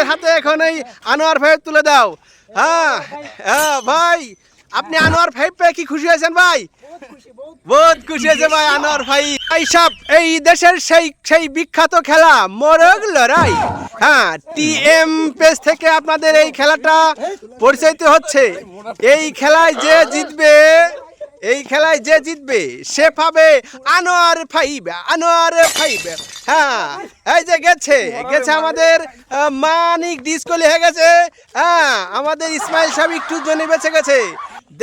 বিজয়ীদের হাতে এখন এই আনোয়ার ভাই তুলে দাও। হ্যাঁ হ্যাঁ ভাই, আপনি আনোয়ার ভাই পেয়ে কি খুশি হয়েছেন ভাই? বহুত খুশি হয়েছে ভাই আনোয়ার ভাই। এইসব এই দেশের সেই বিখ্যাত খেলা মোরগ লড়াই। হ্যাঁ, টিএম পেজ থেকে আপনাদের এই খেলাটা পরিচালিত হচ্ছে। এই খেলায় যে জিতবে সে পাবে আনোয়ার ফাইভ। হ্যাঁ, এই যে গেছে আমাদের মানিক ডিসকলি হয়ে গেছে। হ্যাঁ, আমাদের ইসমাইল সাহেব একটু জন্য বেঁচে গেছে।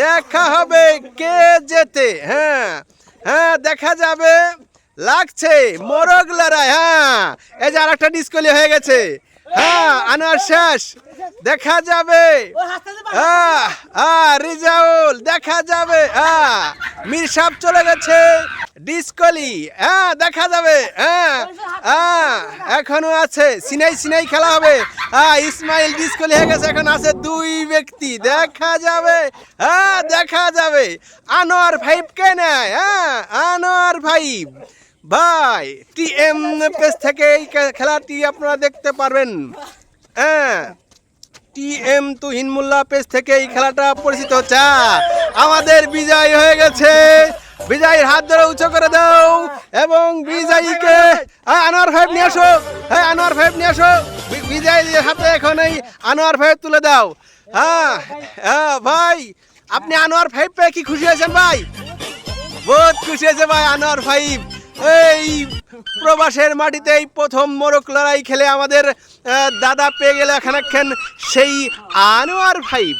দেখা হবে কে জেতে। হ্যাঁ হ্যাঁ, দেখা যাবে, লাগছে মোরগ লড়াই। হ্যাঁ, এই যে আরেকটা ডিসকলি হয়ে গেছে। হ্যাঁ, আনোয়ার শেষ, দেখা যাবে। রিজাউল দেখা যাবে। মীর সাহেব চলে গেছে, ডিসকলি। হ্যাঁ, দেখা যাবে। এখনো আছে, সিনাই খেলা হবে। ইসমাইল ডিসকলি হয়ে গেছে, এখন আছে দুই ব্যক্তি। দেখা যাবে, দেখা যাবে আনোয়ার ভাইব কে নেয়। আনোয়ার ভাইব ভাই, টিএম পেজ থেকে এই খেলাটি আপনারা দেখতে পারবেন। টিএম তুহিন মোল্লা পেজ থেকে এই খেলাটা পরিচিত হচ্ছে। আমাদের বিজয় হয়ে গেছে, বিজয়ীর হাত ধরে উঁচু করে দাও এবং বিজয়ীকে আনোয়ার ভাইব নিয়ে আসো। হ্যাঁ, আনোয়ার ভাইব নিয়ে আসো, বিজয়ীর হাতে এখন এই আনোয়ার ভাইব তুলে দাও। হ্যাঁ ভাই, আপনি আনোয়ার ভাইব পেয়ে কি খুশি হয়েছেন ভাই? বহুত খুশি হয়েছে ভাই আনোয়ার ভাইব। এই প্রবাসের মাটিতে এই প্রথম মোরগ লড়াই খেলে আমাদের দাদা পেয়ে গেলে এখানে সেই আনোয়ার ভাইব।